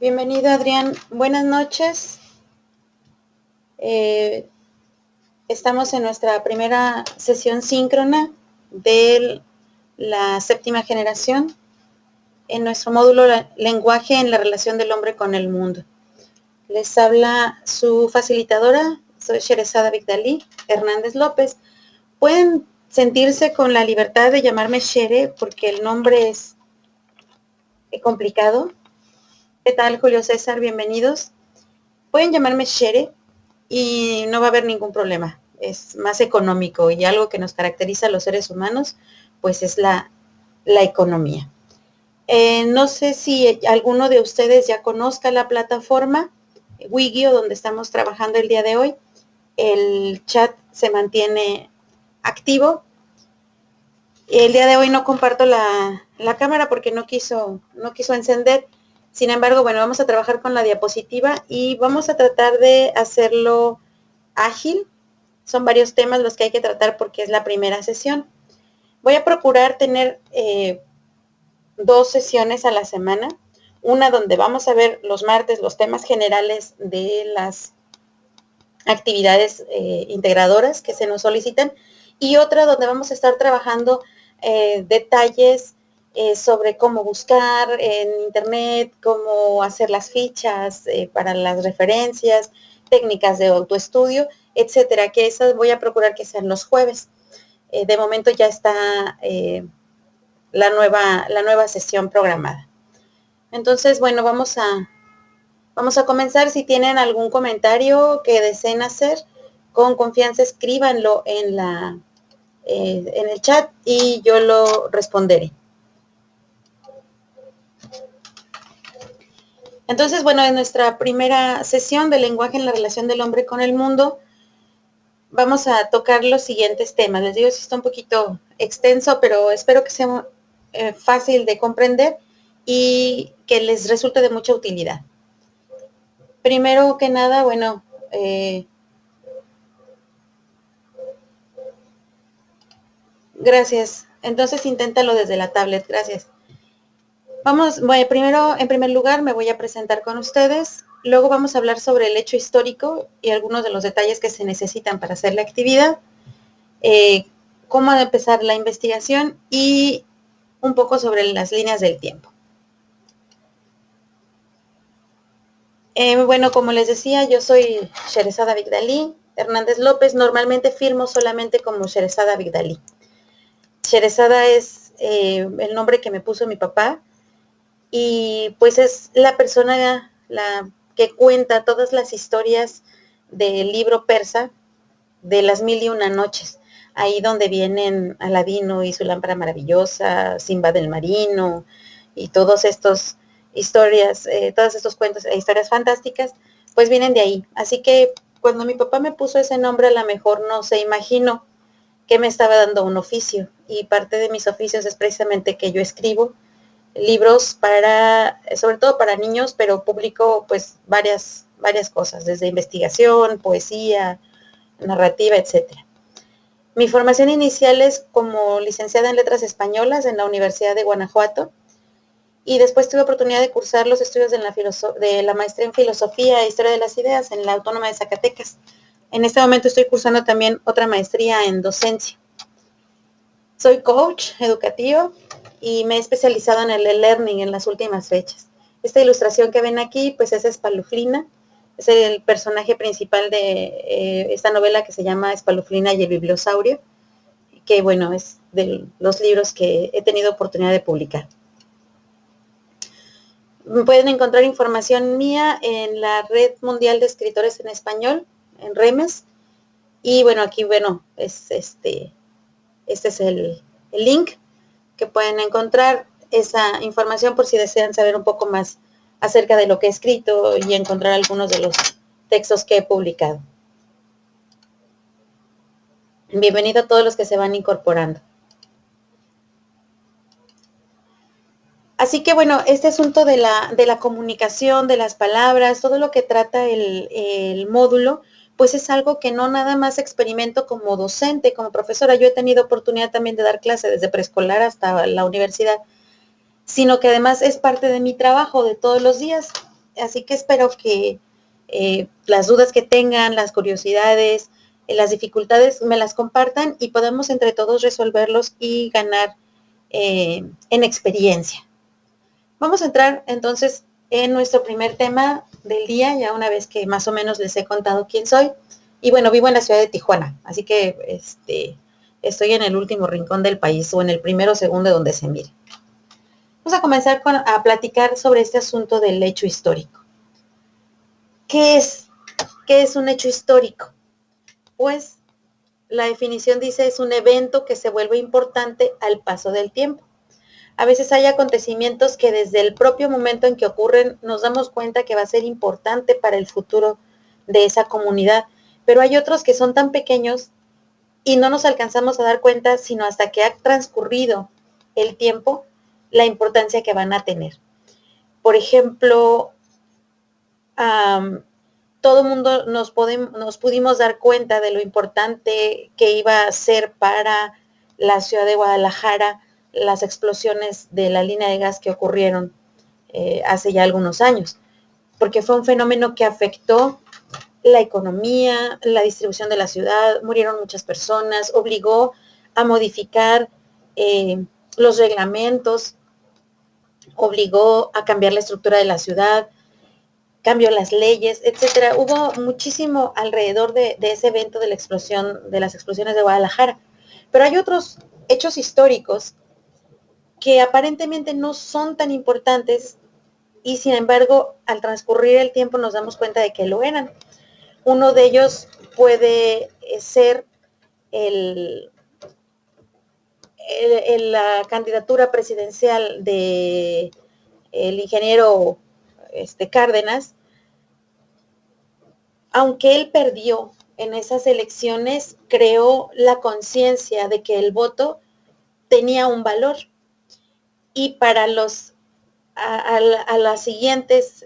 Bienvenido, Adrián. Buenas noches. Estamos en nuestra primera sesión síncrona de la séptima generación en nuestro módulo Lenguaje en la relación del hombre con el mundo. Les habla su facilitadora, soy Sherezada Bigdalí Hernández López. Pueden sentirse con la libertad de llamarme Shere porque el nombre es complicado. ¿Qué tal, Julio César? Bienvenidos. Pueden llamarme Shere y no va a haber ningún problema. Es más económico y algo que nos caracteriza a los seres humanos, pues es la economía. No sé si alguno de ustedes ya conozca la plataforma Wigio, donde estamos trabajando el día de hoy. El chat se mantiene activo. El día de hoy no comparto la cámara porque no quiso encender. Sin embargo, bueno, vamos a trabajar con la diapositiva y vamos a tratar de hacerlo ágil. Son varios temas los que hay que tratar porque es la primera sesión. Voy a procurar tener 2 sesiones a la semana. Una donde vamos a ver los martes los temas generales de las actividades integradoras que se nos solicitan y otra donde vamos a estar trabajando detalles sobre cómo buscar en internet, cómo hacer las fichas para las referencias, técnicas de autoestudio, etcétera, que esas voy a procurar que sean los jueves. De momento ya está la nueva sesión programada. Entonces, bueno, vamos a comenzar. Si tienen algún comentario que deseen hacer, con confianza escríbanlo en el chat y yo lo responderé. Entonces, bueno, en nuestra primera sesión de lenguaje en la relación del hombre con el mundo, vamos a tocar los siguientes temas. Les digo, si está un poquito extenso, pero espero que sea fácil de comprender y que les resulte de mucha utilidad. Primero que nada, bueno, gracias. Entonces, inténtalo desde la tablet. Gracias. Primero, en primer lugar, me voy a presentar con ustedes. Luego vamos a hablar sobre el hecho histórico y algunos de los detalles que se necesitan para hacer la actividad, cómo empezar la investigación y un poco sobre las líneas del tiempo. Bueno, como les decía, yo soy Sherezada Bigdalí Hernández López. Normalmente firmo solamente como Sherezada Bigdalí. Sherezada es el nombre que me puso mi papá. Y pues es la persona que cuenta todas las historias del libro persa de las 1001 noches, ahí donde vienen Aladino y su lámpara maravillosa, Simbad el marino y todos estos historias, todos estos cuentos e historias fantásticas, pues vienen de ahí. Así que cuando mi papá me puso ese nombre, a lo mejor no se imaginó que me estaba dando un oficio, y parte de mis oficios es precisamente que yo escribo libros sobre todo para niños, pero publico pues varias cosas, desde investigación, poesía, narrativa, etcétera. Mi formación inicial es como licenciada en Letras Españolas en la Universidad de Guanajuato, y después tuve oportunidad de cursar los estudios de la maestría en Filosofía e Historia de las Ideas en la Autónoma de Zacatecas. En este momento estoy cursando también otra maestría en docencia. Soy coach educativo y me he especializado en el e-learning en las últimas fechas. Esta ilustración que ven aquí, pues es Espaluflina, es el personaje principal de esta novela que se llama Espaluflina y el bibliosaurio, que bueno, es de los libros que he tenido oportunidad de publicar. Pueden encontrar información mía en la Red Mundial de Escritores en Español, en REMES, y bueno, aquí, bueno, este es el link que pueden encontrar esa información por si desean saber un poco más acerca de lo que he escrito y encontrar algunos de los textos que he publicado. Bienvenido a todos los que se van incorporando. Así que bueno, este asunto de la comunicación, de las palabras, todo lo que trata el módulo, pues es algo que no nada más experimento como docente, como profesora. Yo he tenido oportunidad también de dar clase desde preescolar hasta la universidad, sino que además es parte de mi trabajo de todos los días. así que espero que las dudas que tengan, las curiosidades, las dificultades, me las compartan y podamos entre todos resolverlos y ganar en experiencia. Vamos a entrar entonces en nuestro primer tema del día, ya una vez que más o menos les he contado quién soy. Y bueno, vivo en la ciudad de Tijuana, así que estoy en el último rincón del país o en el primero o segundo donde se mire. Vamos a comenzar a platicar sobre este asunto del hecho histórico. ¿Qué es? ¿Qué es un hecho histórico? Pues la definición dice es un evento que se vuelve importante al paso del tiempo. A veces hay acontecimientos que desde el propio momento en que ocurren nos damos cuenta que va a ser importante para el futuro de esa comunidad, pero hay otros que son tan pequeños y no nos alcanzamos a dar cuenta sino hasta que ha transcurrido el tiempo la importancia que van a tener. Por ejemplo, todo el mundo nos pudimos dar cuenta de lo importante que iba a ser para la ciudad de Guadalajara las explosiones de la línea de gas que ocurrieron hace ya algunos años, porque fue un fenómeno que afectó la economía, la distribución de la ciudad, murieron muchas personas, obligó a modificar los reglamentos, obligó a cambiar la estructura de la ciudad, cambió las leyes, etcétera. Hubo muchísimo alrededor de ese evento de la explosión, de las explosiones de Guadalajara. Pero hay otros hechos históricos que aparentemente no son tan importantes y sin embargo al transcurrir el tiempo nos damos cuenta de que lo eran. Uno de ellos puede ser la candidatura presidencial de el ingeniero Cárdenas, aunque él perdió en esas elecciones, creó la conciencia de que el voto tenía un valor. Y para en las siguientes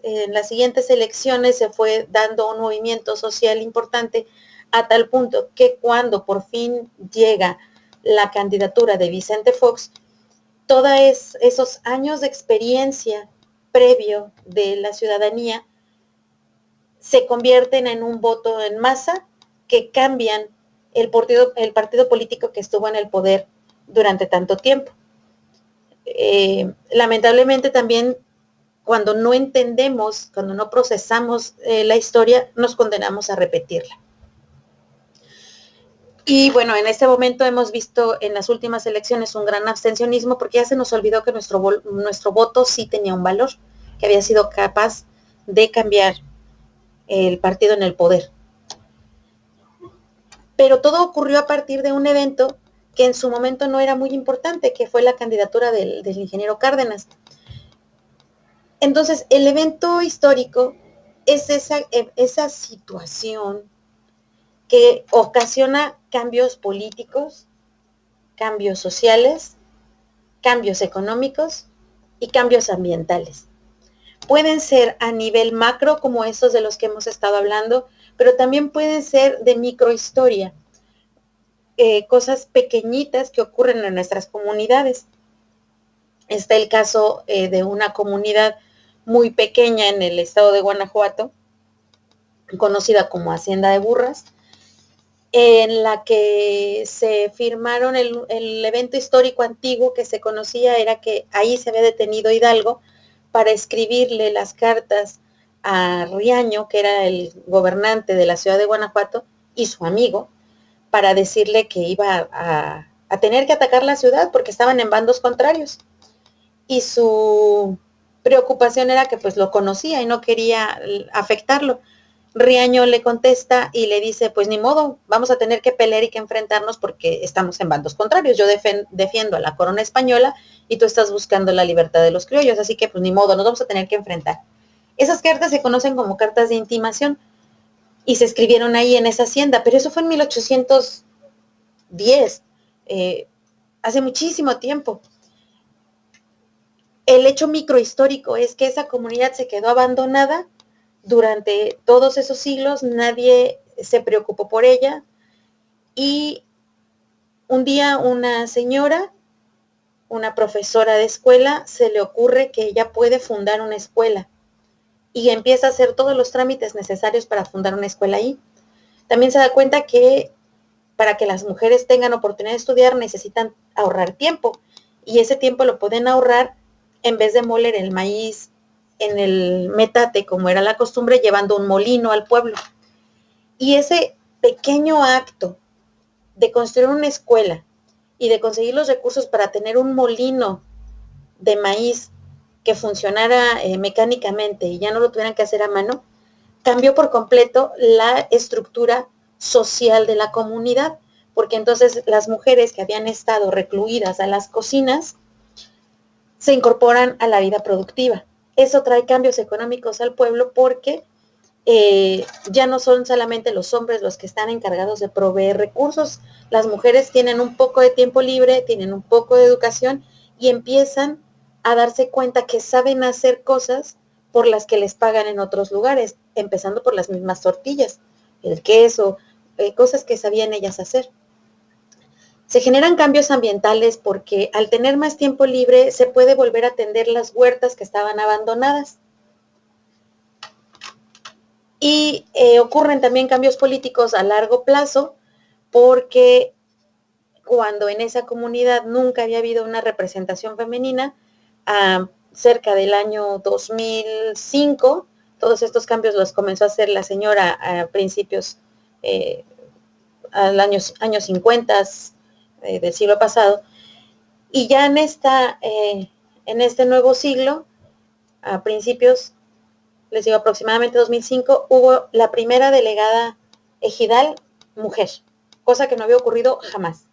elecciones se fue dando un movimiento social importante a tal punto que cuando por fin llega la candidatura de Vicente Fox, todos esos años de experiencia previo de la ciudadanía se convierten en un voto en masa que cambian el partido político que estuvo en el poder durante tanto tiempo. Lamentablemente también cuando no entendemos, cuando no procesamos la historia, nos condenamos a repetirla. Y bueno, en este momento hemos visto en las últimas elecciones un gran abstencionismo porque ya se nos olvidó que nuestro voto sí tenía un valor, que había sido capaz de cambiar el partido en el poder. Pero todo ocurrió a partir de un evento que en su momento no era muy importante, que fue la candidatura del ingeniero Cárdenas. Entonces, el evento histórico es esa situación que ocasiona cambios políticos, cambios sociales, cambios económicos y cambios ambientales. Pueden ser a nivel macro, como estos de los que hemos estado hablando, pero también pueden ser de microhistoria, cosas pequeñitas que ocurren en nuestras comunidades. Está el caso de una comunidad muy pequeña en el estado de Guanajuato, conocida como Hacienda de Burras, en la que se firmaron el evento histórico antiguo que se conocía, era que ahí se había detenido Hidalgo para escribirle las cartas a Riaño, que era el gobernante de la ciudad de Guanajuato, y su amigo, para decirle que iba a tener que atacar la ciudad porque estaban en bandos contrarios. Y su preocupación era que pues lo conocía y no quería afectarlo. Riaño le contesta y le dice, pues ni modo, vamos a tener que pelear y que enfrentarnos porque estamos en bandos contrarios. Yo defiendo a la corona española y tú estás buscando la libertad de los criollos, así que pues ni modo, nos vamos a tener que enfrentar. Esas cartas se conocen como cartas de intimación y se escribieron ahí en esa hacienda, pero eso fue en 1810, hace muchísimo tiempo. El hecho microhistórico es que esa comunidad se quedó abandonada durante todos esos siglos, nadie se preocupó por ella y un día una señora, una profesora de escuela, se le ocurre que ella puede fundar una escuela y empieza a hacer todos los trámites necesarios para fundar una escuela ahí. También se da cuenta que para que las mujeres tengan oportunidad de estudiar necesitan ahorrar tiempo, y ese tiempo lo pueden ahorrar en vez de moler el maíz en el metate, como era la costumbre, llevando un molino al pueblo. Y ese pequeño acto de construir una escuela y de conseguir los recursos para tener un molino de maíz que funcionara mecánicamente y ya no lo tuvieran que hacer a mano, cambió por completo la estructura social de la comunidad, porque entonces las mujeres que habían estado recluidas a las cocinas se incorporan a la vida productiva. Eso trae cambios económicos al pueblo porque ya no son solamente los hombres los que están encargados de proveer recursos, las mujeres tienen un poco de tiempo libre, tienen un poco de educación y empiezan a darse cuenta que saben hacer cosas por las que les pagan en otros lugares, empezando por las mismas tortillas, el queso, cosas que sabían ellas hacer. Se generan cambios ambientales porque al tener más tiempo libre se puede volver a atender las huertas que estaban abandonadas. Y ocurren también cambios políticos a largo plazo porque cuando en esa comunidad nunca había habido una representación femenina, cerca del año 2005, todos estos cambios los comenzó a hacer la señora a principios, al años 50 del siglo pasado, y ya en este nuevo siglo, a principios, les digo aproximadamente 2005, hubo la primera delegada ejidal mujer, cosa que no había ocurrido jamás.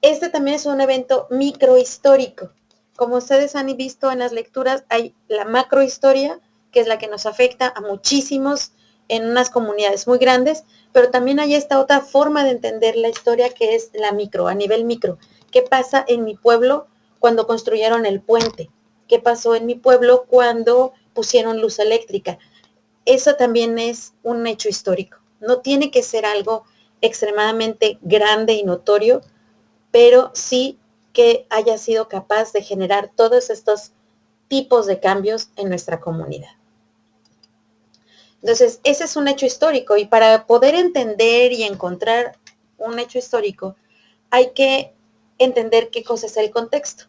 Este también es un evento microhistórico. Como ustedes han visto en las lecturas, hay la macrohistoria, que es la que nos afecta a muchísimos en unas comunidades muy grandes, pero también hay esta otra forma de entender la historia que es la micro, a nivel micro. ¿Qué pasa en mi pueblo cuando construyeron el puente? ¿Qué pasó en mi pueblo cuando pusieron luz eléctrica? Eso también es un hecho histórico. No tiene que ser algo extremadamente grande y notorio, pero sí que haya sido capaz de generar todos estos tipos de cambios en nuestra comunidad. Entonces, ese es un hecho histórico, y para poder entender y encontrar un hecho histórico, hay que entender qué cosa es el contexto.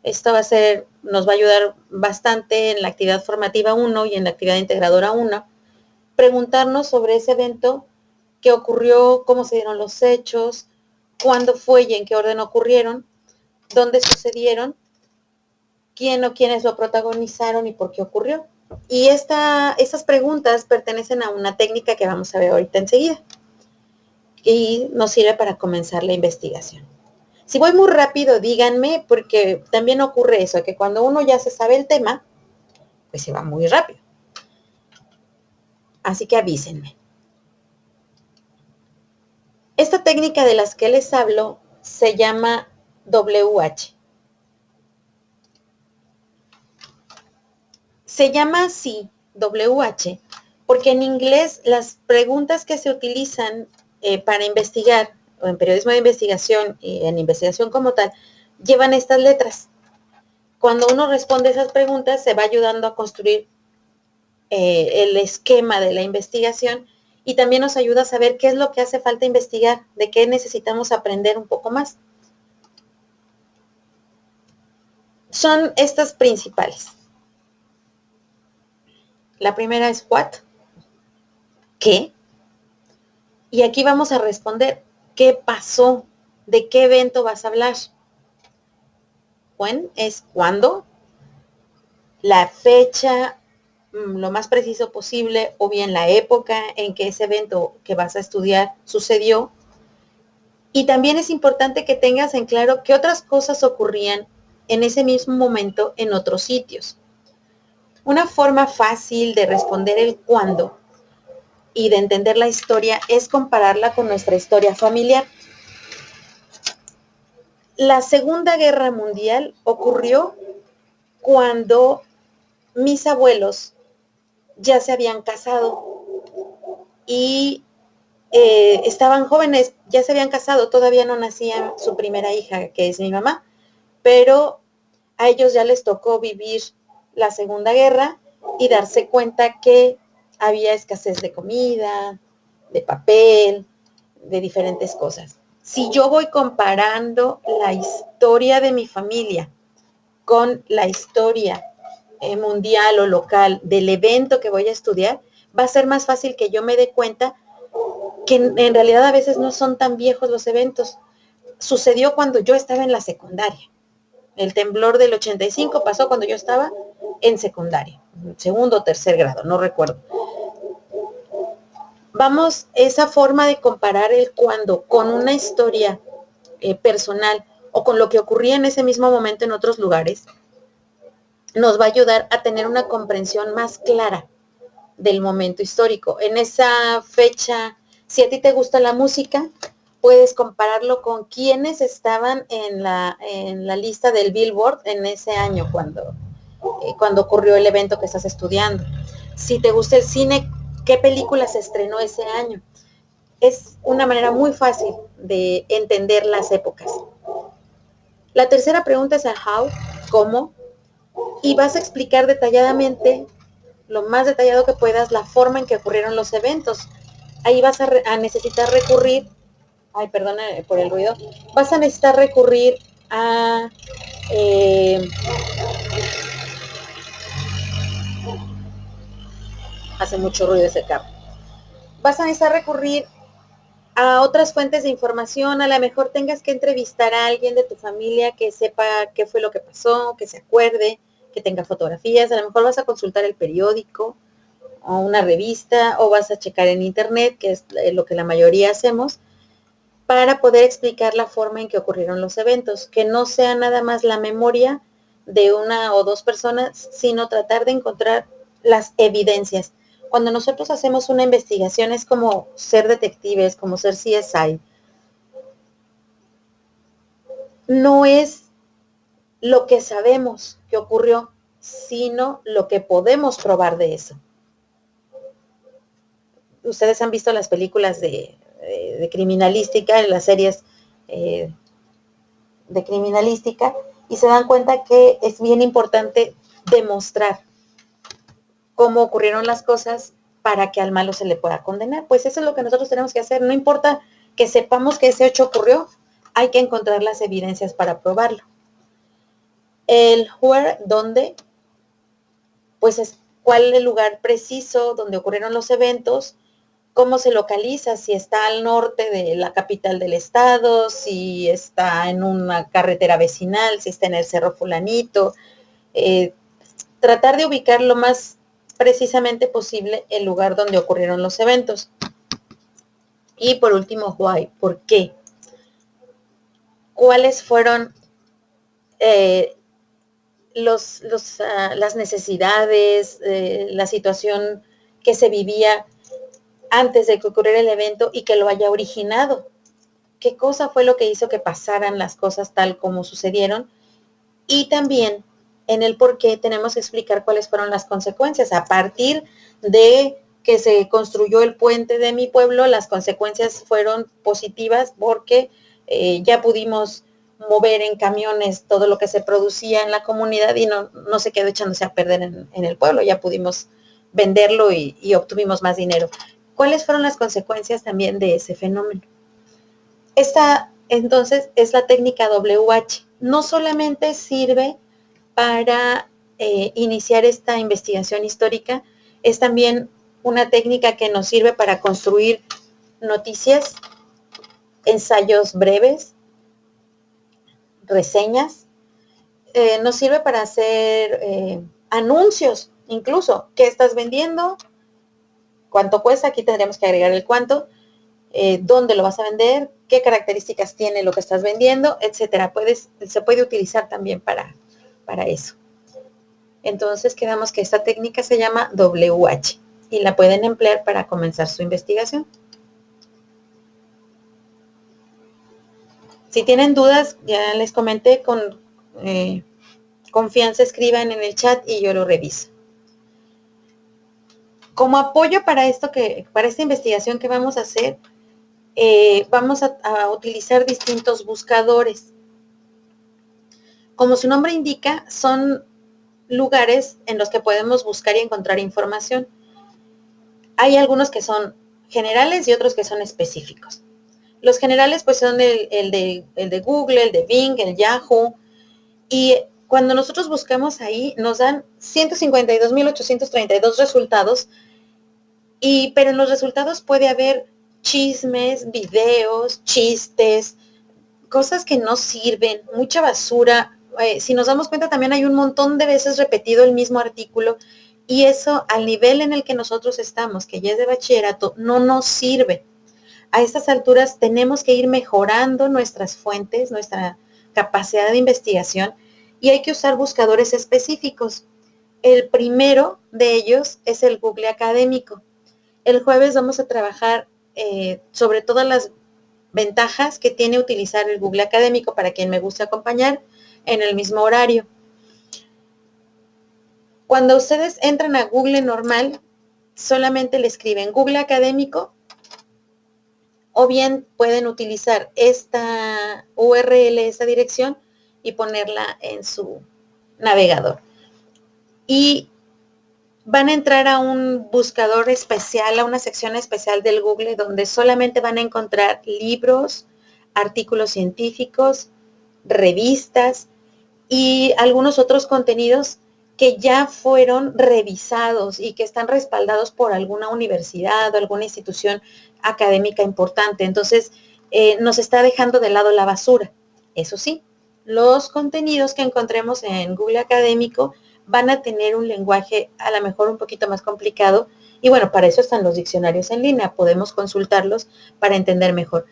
Esto nos va a ayudar bastante en la actividad formativa 1 y en la actividad integradora 1, preguntarnos sobre ese evento, qué ocurrió, cómo se dieron los hechos, cuándo fue y en qué orden ocurrieron, dónde sucedieron, quién o quiénes lo protagonizaron y por qué ocurrió. Y esas preguntas pertenecen a una técnica que vamos a ver ahorita enseguida y nos sirve para comenzar la investigación. Si voy muy rápido, díganme, porque también ocurre eso, que cuando uno ya se sabe el tema, pues se va muy rápido. Así que avísenme. Esta técnica de las que les hablo se llama WH. Se llama así WH porque en inglés las preguntas que se utilizan para investigar, o en periodismo de investigación y en investigación como tal, llevan estas letras. Cuando uno responde esas preguntas, se va ayudando a construir el esquema de la investigación, y también nos ayuda a saber qué es lo que hace falta investigar, de qué necesitamos aprender un poco más. Son estas principales. La primera es what, ¿qué? Y aquí vamos a responder qué pasó, de qué evento vas a hablar. When es cuándo, la fecha, lo más preciso posible, o bien la época en que ese evento que vas a estudiar sucedió. Y también es importante que tengas en claro qué otras cosas ocurrían en ese mismo momento en otros sitios. Una forma fácil de responder el cuándo y de entender la historia es compararla con nuestra historia familiar. La Segunda Guerra Mundial ocurrió cuando mis abuelos ya se habían casado y estaban jóvenes, ya se habían casado, todavía no nacía su primera hija, que es mi mamá, pero a ellos ya les tocó vivir la Segunda Guerra y darse cuenta que había escasez de comida, de papel, de diferentes cosas. Si yo voy comparando la historia de mi familia con la historia mundial o local del evento que voy a estudiar, va a ser más fácil que yo me dé cuenta que en realidad a veces no son tan viejos los eventos. Sucedió cuando yo estaba en la secundaria. El temblor del 85 pasó cuando yo estaba en secundaria, segundo o tercer grado, no recuerdo. Vamos, esa forma de comparar el cuando con una historia personal o con lo que ocurría en ese mismo momento en otros lugares, nos va a ayudar a tener una comprensión más clara del momento histórico. En esa fecha, si a ti te gusta la música, puedes compararlo con quienes estaban en la lista del Billboard en ese año cuando ocurrió el evento que estás estudiando. Si te gusta el cine, ¿qué película se estrenó ese año? Es una manera muy fácil de entender las épocas. La tercera pregunta es a how, cómo, y vas a explicar detalladamente, lo más detallado que puedas, la forma en que ocurrieron los eventos. Ahí vas a necesitar recurrir, ay, perdona por el ruido, vas a necesitar recurrir a hace mucho ruido ese carro. Vas a necesitar recurrir a otras fuentes de información, a lo mejor tengas que entrevistar a alguien de tu familia que sepa qué fue lo que pasó, que se acuerde, que tenga fotografías, a lo mejor vas a consultar el periódico o una revista o vas a checar en internet, que es lo que la mayoría hacemos, para poder explicar la forma en que ocurrieron los eventos, que no sea nada más la memoria de una o dos personas, sino tratar de encontrar las evidencias. Cuando nosotros hacemos una investigación es como ser detectives, como ser CSI. No es lo que sabemos que ocurrió, sino lo que podemos probar de eso. Ustedes han visto las películas de criminalística, las series de criminalística, y se dan cuenta que es bien importante demostrar cómo ocurrieron las cosas para que al malo se le pueda condenar. Pues eso es lo que nosotros tenemos que hacer. No importa que sepamos que ese hecho ocurrió, hay que encontrar las evidencias para probarlo. El where, dónde, pues es cuál es el lugar preciso donde ocurrieron los eventos, cómo se localiza, si está al norte de la capital del estado, si está en una carretera vecinal, si está en el Cerro Fulanito, tratar de ubicar lo más precisamente posible el lugar donde ocurrieron los eventos. Y por último, why, ¿por qué? ¿Cuáles fueron las necesidades, la situación que se vivía antes de que ocurriera el evento y que lo haya originado? ¿Qué cosa fue lo que hizo que pasaran las cosas tal como sucedieron? Y también en el por qué tenemos que explicar cuáles fueron las consecuencias. A partir de que se construyó el puente de mi pueblo, las consecuencias fueron positivas porque ya pudimos mover en camiones todo lo que se producía en la comunidad y no se quedó echándose a perder en el pueblo, ya pudimos venderlo y obtuvimos más dinero. ¿Cuáles fueron las consecuencias también de ese fenómeno? Esta entonces es la técnica WH. No solamente sirve para iniciar esta investigación histórica, es también una técnica que nos sirve para construir noticias, ensayos breves, reseñas, nos sirve para hacer anuncios, incluso, ¿qué estás vendiendo? ¿Cuánto cuesta? Aquí tendríamos que agregar el cuánto. Dónde lo vas a vender, qué características tiene lo que estás vendiendo, etcétera. Se puede utilizar también para eso. Entonces quedamos que esta técnica se llama WH y la pueden emplear para comenzar su investigación. Si tienen dudas, ya les comenté, con confianza escriban en el chat y yo lo reviso. Como apoyo para esta investigación que vamos a hacer, vamos a utilizar distintos buscadores. Como su nombre indica, son lugares en los que podemos buscar y encontrar información. Hay algunos que son generales y otros que son específicos. Los generales pues son el de Google, el de Bing, el Yahoo, y cuando nosotros buscamos ahí nos dan 152.832 resultados, pero en los resultados puede haber chismes, videos, chistes, cosas que no sirven, mucha basura. Si nos damos cuenta, también hay un montón de veces repetido el mismo artículo, y eso al nivel en el que nosotros estamos, que ya es de bachillerato, no nos sirve. A estas alturas tenemos que ir mejorando nuestras fuentes, nuestra capacidad de investigación, y hay que usar buscadores específicos. El primero de ellos es el Google Académico. El jueves vamos a trabajar sobre todas las ventajas que tiene utilizar el Google Académico para quien me guste acompañar en el mismo horario. Cuando ustedes entran a Google normal, solamente le escriben Google Académico, o bien pueden utilizar esta URL, esta dirección, y ponerla en su navegador. Y van a entrar a un buscador especial, a una sección especial del Google, donde solamente van a encontrar libros, artículos científicos, revistas y algunos otros contenidos que ya fueron revisados y que están respaldados por alguna universidad o alguna institución académica importante. Entonces, nos está dejando de lado la basura. Eso sí, los contenidos que encontremos en Google Académico van a tener un lenguaje a lo mejor un poquito más complicado, y bueno, para eso están los diccionarios en línea, podemos consultarlos para entender mejor.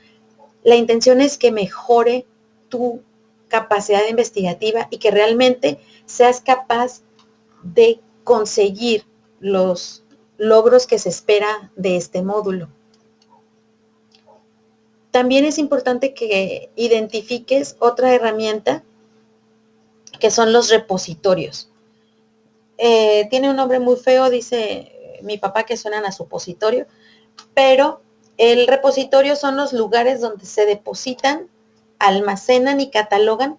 La intención es que mejore tu capacidad investigativa y que realmente seas capaz de conseguir los logros que se espera de este módulo. También es importante que identifiques otra herramienta, que son los repositorios. Tiene un nombre muy feo, dice mi papá, que suenan a supositorio, pero el repositorio son los lugares donde se depositan, almacenan y catalogan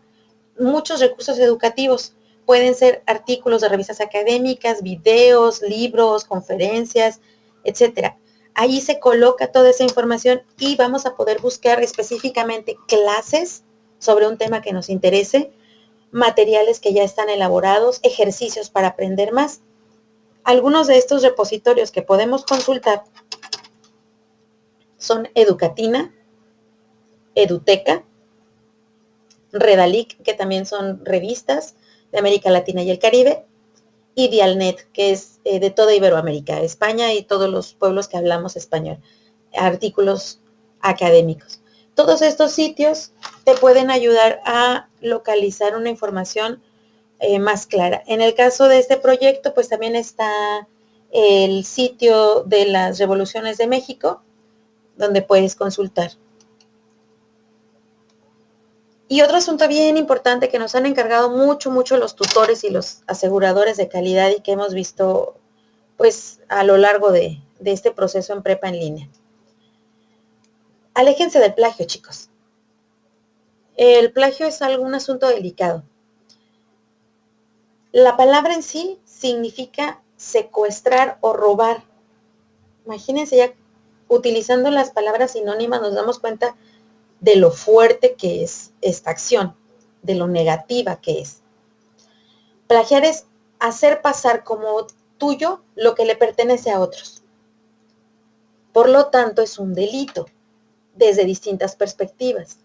muchos recursos educativos. Pueden ser artículos de revistas académicas, videos, libros, conferencias, etcétera. Allí se coloca toda esa información y vamos a poder buscar específicamente clases sobre un tema que nos interese, materiales que ya están elaborados, ejercicios para aprender más. Algunos de estos repositorios que podemos consultar son Educatina, Eduteca, Redalic, que también son revistas de América Latina y el Caribe, y Dialnet, que es de toda Iberoamérica, España y todos los pueblos que hablamos español, artículos académicos. Todos estos sitios te pueden ayudar a localizar una información más clara. En el caso de este proyecto, pues también está el sitio de las revoluciones de México, donde puedes consultar. Y otro asunto bien importante que nos han encargado mucho los tutores y los aseguradores de calidad, y que hemos visto pues a lo largo de este proceso en prepa en línea. Aléjense del plagio, chicos. El plagio es un asunto delicado. La palabra en sí significa secuestrar o robar. Imagínense, ya utilizando las palabras sinónimas nos damos cuenta de lo fuerte que es esta acción, de lo negativa que es. Plagiar es hacer pasar como tuyo lo que le pertenece a otros. Por lo tanto, es un delito desde distintas perspectivas.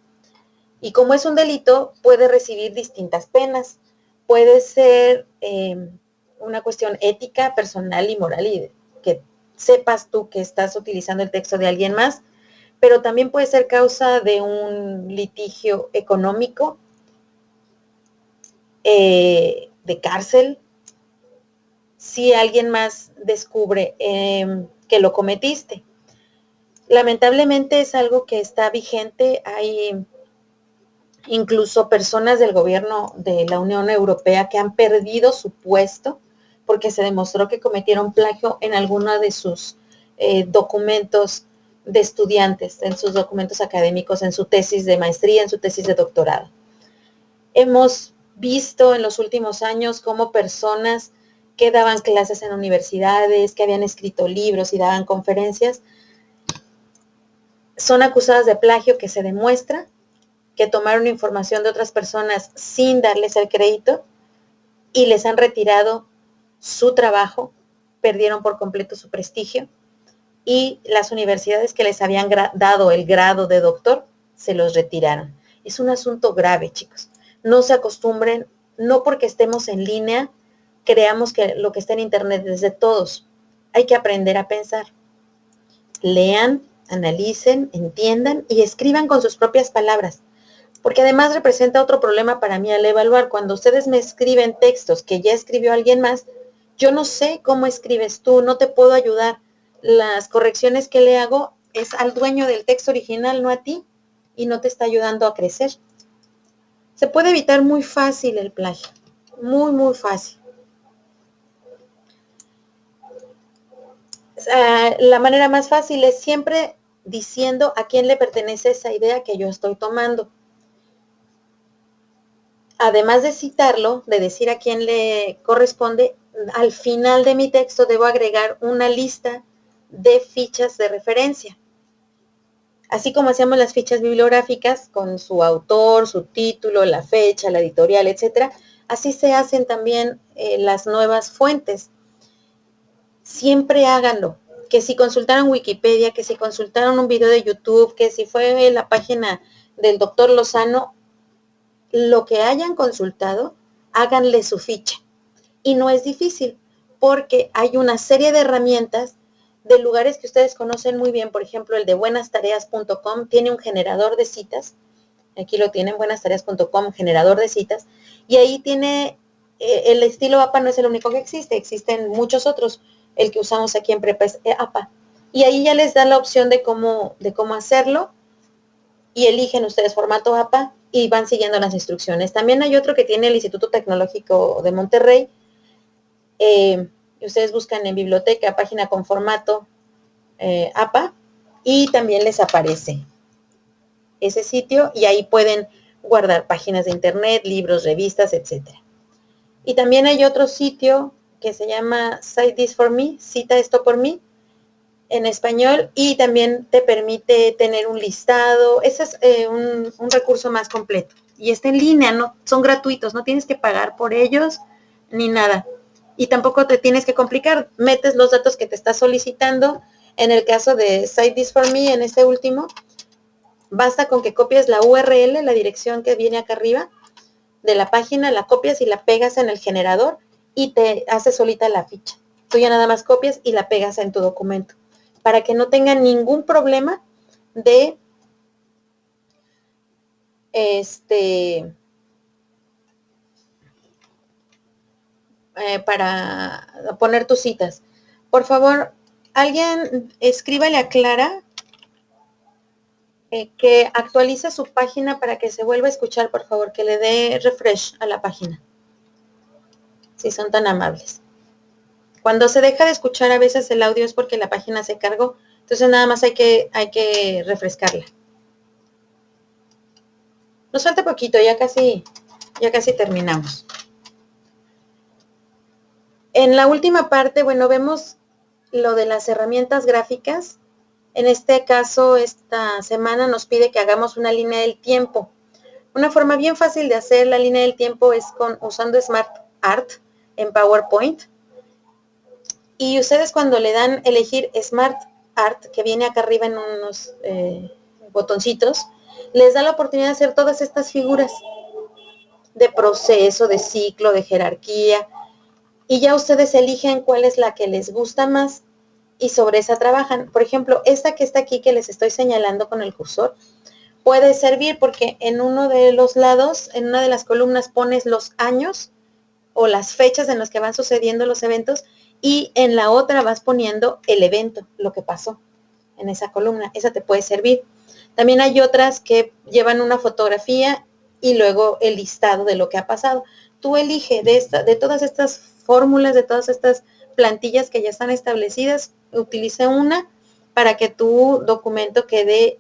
Y como es un delito, puede recibir distintas penas. Puede ser una cuestión ética, personal y moral, y que sepas tú que estás utilizando el texto de alguien más, pero también puede ser causa de un litigio económico, de cárcel, si alguien más descubre que lo cometiste. Lamentablemente es algo que está vigente. Hay incluso personas del gobierno de la Unión Europea que han perdido su puesto porque se demostró que cometieron plagio en alguno de sus documentos de estudiantes, en sus documentos académicos, en su tesis de maestría, en su tesis de doctorado. Hemos visto en los últimos años cómo personas que daban clases en universidades, que habían escrito libros y daban conferencias, son acusadas de plagio, que se demuestra que tomaron información de otras personas sin darles el crédito y les han retirado su trabajo, perdieron por completo su prestigio y las universidades que les habían dado el grado de doctor se los retiraron. Es un asunto grave, chicos. No se acostumbren, no porque estemos en línea, creamos que lo que está en internet es de todos. Hay que aprender a pensar. Lean, analicen, entiendan y escriban con sus propias palabras. Porque además representa otro problema para mí al evaluar. Cuando ustedes me escriben textos que ya escribió alguien más, yo no sé cómo escribes tú, no te puedo ayudar. Las correcciones que le hago es al dueño del texto original, no a ti, y no te está ayudando a crecer. Se puede evitar muy fácil el plagio, muy, muy fácil. La manera más fácil es siempre diciendo a quién le pertenece esa idea que yo estoy tomando. Además de citarlo, de decir a quién le corresponde, al final de mi texto debo agregar una lista de fichas de referencia. Así como hacemos las fichas bibliográficas con su autor, su título, la fecha, la editorial, etcétera, así se hacen también las nuevas fuentes. Siempre háganlo. Que si consultaron Wikipedia, que si consultaron un video de YouTube, que si fue la página del doctor Lozano, lo que hayan consultado, háganle su ficha. Y no es difícil, porque hay una serie de herramientas de lugares que ustedes conocen muy bien. Por ejemplo, el de buenastareas.com tiene un generador de citas. Aquí lo tienen, buenastareas.com, generador de citas. Y ahí tiene, el estilo APA no es el único que existe, existen muchos otros. El que usamos aquí en Prepa es APA. Y ahí ya les da la opción de cómo hacerlo y eligen ustedes formato APA y van siguiendo las instrucciones. También hay otro que tiene el Instituto Tecnológico de Monterrey. Ustedes buscan en biblioteca, página con formato APA y también les aparece ese sitio y ahí pueden guardar páginas de internet, libros, revistas, etc. Y también hay otro sitio que se llama Cite This For Me, cita esto por mí, en español, y también te permite tener un listado. Ese es un recurso más completo y está en línea, no son gratuitos, no tienes que pagar por ellos ni nada y tampoco te tienes que complicar, metes los datos que te está solicitando. En el caso de Cite This For Me, en este último, basta con que copies la URL, la dirección que viene acá arriba de la página, la copias y la pegas en el generador y te hace solita la ficha. Tú ya nada más copias y la pegas en tu documento para que no tengan ningún problema de para poner tus citas. Por favor, alguien escríbale a Clara que actualice su página para que se vuelva a escuchar, por favor, que le dé refresh a la página, si son tan amables. Cuando se deja de escuchar a veces el audio es porque la página se cargó, entonces nada más hay que refrescarla. Nos falta poquito, ya casi terminamos. En la última parte, bueno, vemos lo de las herramientas gráficas. En este caso, esta semana nos pide que hagamos una línea del tiempo. Una forma bien fácil de hacer la línea del tiempo es usando Smart Art en PowerPoint. Y ustedes cuando le dan elegir Smart Art, que viene acá arriba en unos botoncitos, les da la oportunidad de hacer todas estas figuras de proceso, de ciclo, de jerarquía. Y ya ustedes eligen cuál es la que les gusta más y sobre esa trabajan. Por ejemplo, esta que está aquí que les estoy señalando con el cursor, puede servir porque en uno de los lados, en una de las columnas pones los años o las fechas en las que van sucediendo los eventos y en la otra vas poniendo el evento, lo que pasó en esa columna. Esa te puede servir. También hay otras que llevan una fotografía y luego el listado de lo que ha pasado. Tú elige de todas estas fórmulas, de todas estas plantillas que ya están establecidas, utiliza una para que tu documento quede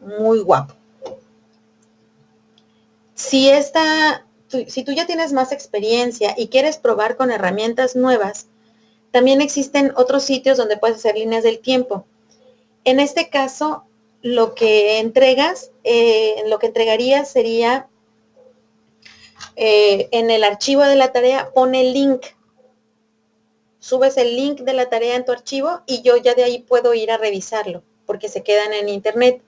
muy guapo. Si esta si tú ya tienes más experiencia y quieres probar con herramientas nuevas, también existen otros sitios donde puedes hacer líneas del tiempo. En este caso, lo que entregarías sería en el archivo de la tarea, pone el link. Subes el link de la tarea en tu archivo y yo ya de ahí puedo ir a revisarlo, porque se quedan en internet.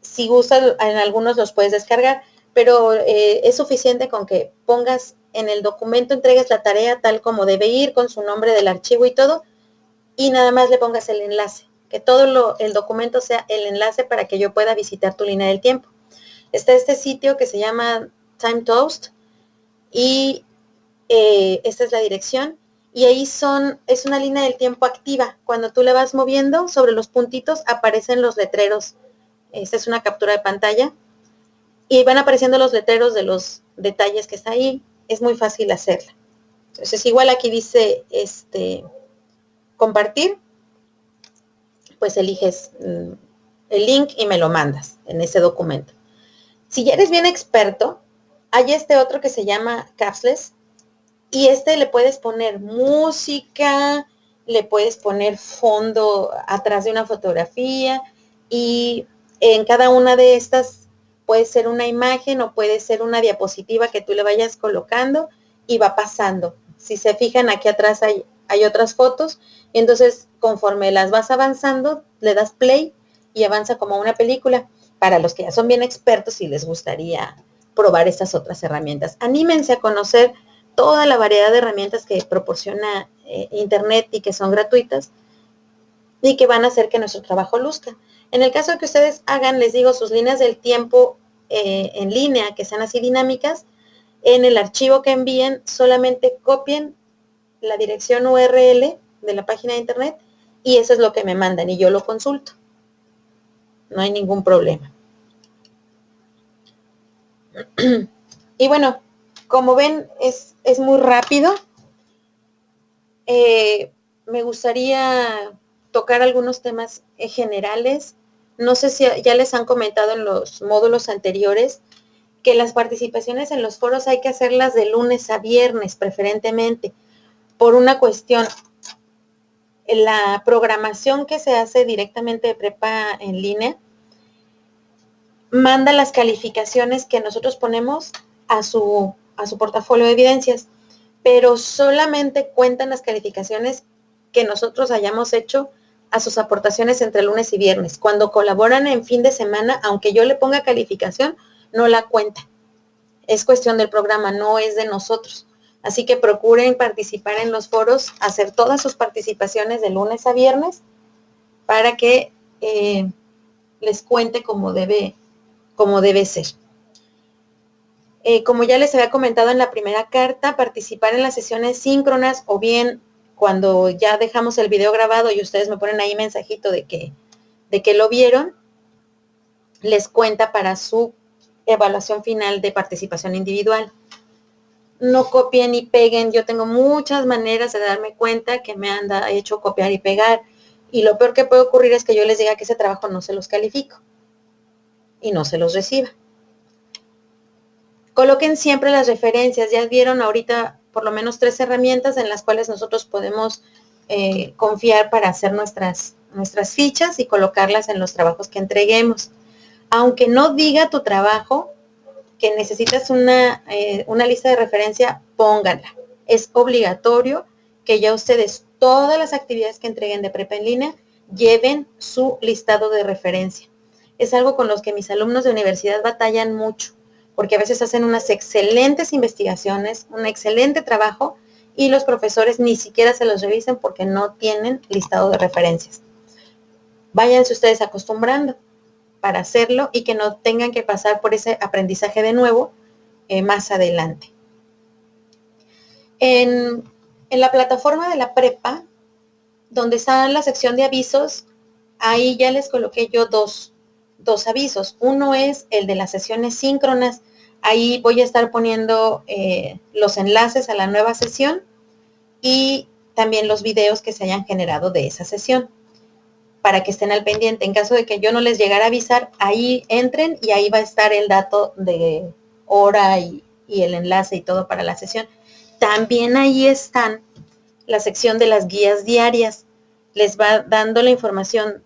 Si gustas, en algunos los puedes descargar, pero es suficiente con que pongas en el documento, entregues la tarea tal como debe ir, con su nombre del archivo y todo, y nada más le pongas el enlace, que todo el documento sea el enlace para que yo pueda visitar tu línea del tiempo. Está este sitio que se llama Time Toast y esta es la dirección, y ahí es una línea del tiempo activa. Cuando tú le vas moviendo sobre los puntitos aparecen los letreros. Esta es una captura de pantalla y van apareciendo los letreros de los detalles que está ahí. Es muy fácil hacerla. Entonces igual aquí dice compartir, pues eliges el link y me lo mandas en ese documento. Si ya eres bien experto, hay este otro que se llama Capsles, y le puedes poner música, le puedes poner fondo atrás de una fotografía, y en cada una de estas puede ser una imagen o puede ser una diapositiva que tú le vayas colocando y va pasando. Si se fijan, aquí atrás hay otras fotos, y entonces conforme las vas avanzando, le das play y avanza como una película. Para los que ya son bien expertos y les gustaría probar estas otras herramientas, anímense a conocer toda la variedad de herramientas que proporciona Internet y que son gratuitas y que van a hacer que nuestro trabajo luzca. En el caso de que ustedes hagan, les digo, sus líneas del tiempo en línea, que sean así dinámicas, en el archivo que envíen solamente copien la dirección URL de la página de Internet y eso es lo que me mandan y yo lo consulto. No hay ningún problema. Y bueno, como ven, es muy rápido. Me gustaría tocar algunos temas generales. No sé si ya les han comentado en los módulos anteriores que las participaciones en los foros hay que hacerlas de lunes a viernes, preferentemente, por una cuestión. La programación que se hace directamente de prepa en línea manda las calificaciones que nosotros ponemos a su portafolio de evidencias, pero solamente cuentan las calificaciones que nosotros hayamos hecho a sus aportaciones entre lunes y viernes. Cuando colaboran en fin de semana, aunque yo le ponga calificación, no la cuenta. Es cuestión del programa, no es de nosotros. Así que procuren participar en los foros, hacer todas sus participaciones de lunes a viernes para que les cuente como debe ser. Como ya les había comentado en la primera carta, participar en las sesiones síncronas o bien cuando ya dejamos el video grabado y ustedes me ponen ahí mensajito de que lo vieron, les cuenta para su evaluación final de participación individual. No copien y peguen. Yo tengo muchas maneras de darme cuenta que me han hecho copiar y pegar. Y lo peor que puede ocurrir es que yo les diga que ese trabajo no se los califico y no se los reciba. Coloquen siempre las referencias. Ya vieron ahorita por lo menos 3 herramientas en las cuales nosotros podemos confiar para hacer nuestras fichas y colocarlas en los trabajos que entreguemos. Aunque no diga tu trabajo que necesitas una lista de referencia, pónganla. Es obligatorio que ya ustedes, todas las actividades que entreguen de prepa en línea, lleven su listado de referencia. Es algo con los que mis alumnos de universidad batallan mucho, porque a veces hacen unas excelentes investigaciones, un excelente trabajo, y los profesores ni siquiera se los revisan porque no tienen listado de referencias. Váyanse ustedes acostumbrando para hacerlo y que no tengan que pasar por ese aprendizaje de nuevo más adelante. En la plataforma de la prepa, donde está la sección de avisos, ahí ya les coloqué yo dos avisos. Uno es el de las sesiones síncronas. Ahí voy a estar poniendo los enlaces a la nueva sesión y también los videos que se hayan generado de esa sesión, para que estén al pendiente. En caso de que yo no les llegara a avisar, ahí entren y ahí va a estar el dato de hora y y el enlace y todo para la sesión. También ahí están la sección de las guías diarias. Les va dando la información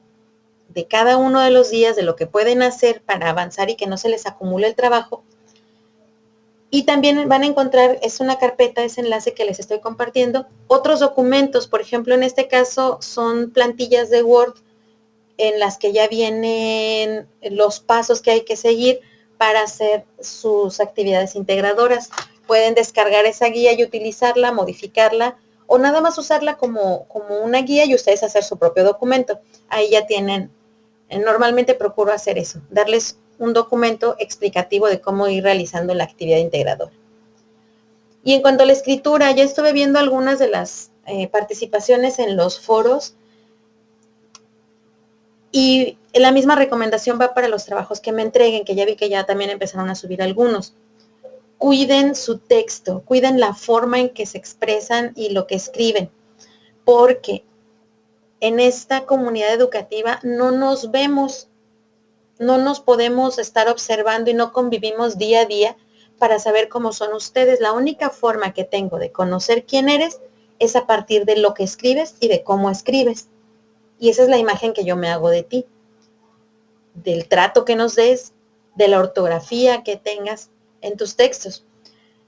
de cada uno de los días, de lo que pueden hacer para avanzar y que no se les acumule el trabajo. Y también van a encontrar, es una carpeta, ese enlace que les estoy compartiendo, otros documentos. Por ejemplo, en este caso son plantillas de Word en las que ya vienen los pasos que hay que seguir para hacer sus actividades integradoras. Pueden descargar esa guía y utilizarla, modificarla, o nada más usarla como una guía y ustedes hacer su propio documento. Ahí ya tienen, normalmente procuro hacer eso, darles un documento explicativo de cómo ir realizando la actividad integradora. Y en cuanto a la escritura, ya estuve viendo algunas de las participaciones en los foros y la misma recomendación va para los trabajos que me entreguen, que ya vi que ya también empezaron a subir algunos. Cuiden su texto, cuiden la forma en que se expresan y lo que escriben, porque en esta comunidad educativa no nos vemos, no nos podemos estar observando y no convivimos día a día para saber cómo son ustedes. La única forma que tengo de conocer quién eres es a partir de lo que escribes y de cómo escribes. Y esa es la imagen que yo me hago de ti, del trato que nos des, de la ortografía que tengas en tus textos.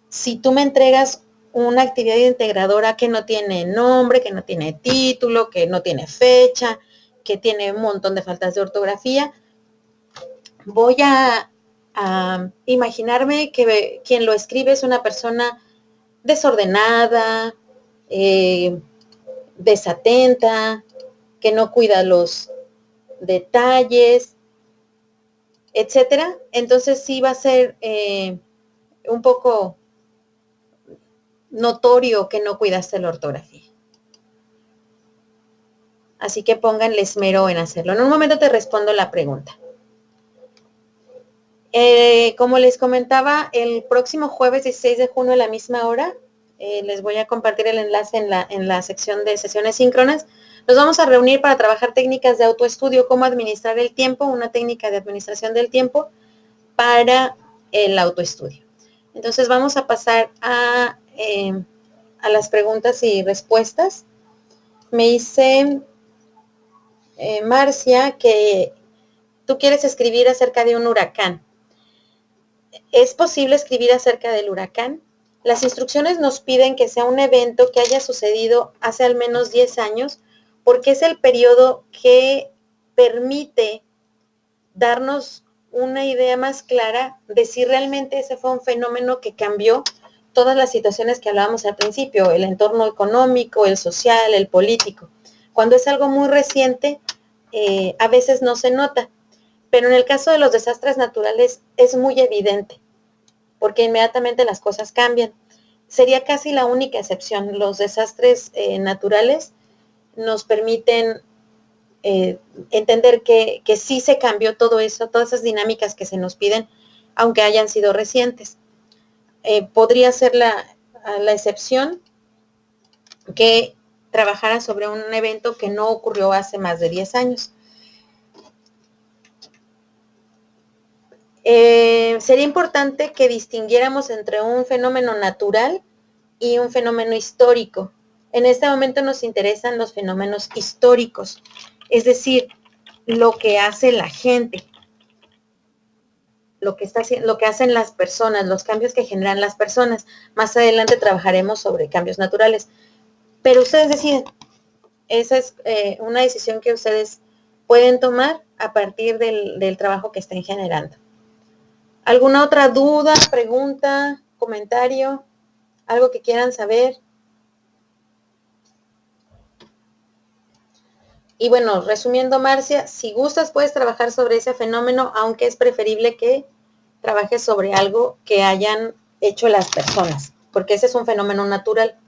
Si tú me entregas una actividad integradora que no tiene nombre, que no tiene título, que no tiene fecha, que tiene un montón de faltas de ortografía, voy a imaginarme que quien lo escribe es una persona desordenada, desatenta, que no cuida los detalles, etcétera. Entonces sí va a ser un poco notorio que no cuidaste la ortografía. Así que pónganle esmero en hacerlo. En un momento te respondo la pregunta. Como les comentaba, el próximo jueves 16 de junio a la misma hora, les voy a compartir el enlace en la sección de sesiones síncronas. Nos vamos a reunir para trabajar técnicas de autoestudio, cómo administrar el tiempo, una técnica de administración del tiempo para el autoestudio. Entonces vamos a pasar a las preguntas y respuestas. Me dice Marcia que tú quieres escribir acerca de un huracán. ¿Es posible escribir acerca del huracán? Las instrucciones nos piden que sea un evento que haya sucedido hace al menos 10 años, porque es el periodo que permite darnos una idea más clara de si realmente ese fue un fenómeno que cambió todas las situaciones que hablábamos al principio, el entorno económico, el social, el político. Cuando es algo muy reciente, a veces no se nota, pero en el caso de los desastres naturales es muy evidente, porque inmediatamente las cosas cambian. Sería casi la única excepción. Los desastres naturales nos permiten entender que sí se cambió todo eso, todas esas dinámicas que se nos piden, aunque hayan sido recientes. Podría ser la excepción que trabajara sobre un evento que no ocurrió hace más de 10 años. Sería importante que distinguiéramos entre un fenómeno natural y un fenómeno histórico. En este momento nos interesan los fenómenos históricos, es decir, lo que hace la gente, lo que hacen las personas, los cambios que generan las personas. Más adelante trabajaremos sobre cambios naturales, pero ustedes deciden. Esa es una decisión que ustedes pueden tomar a partir del trabajo que estén generando. ¿Alguna otra duda, pregunta, comentario? ¿Algo que quieran saber? Y bueno, resumiendo, Marcia, si gustas puedes trabajar sobre ese fenómeno, aunque es preferible que trabajes sobre algo que hayan hecho las personas, porque ese es un fenómeno natural,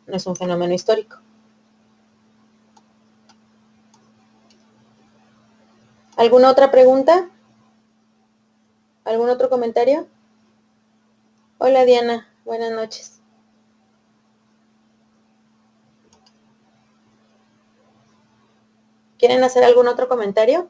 no es un fenómeno histórico. ¿Alguna otra pregunta? ¿Algún otro comentario? Hola Diana, buenas noches. ¿Quieren hacer algún otro comentario?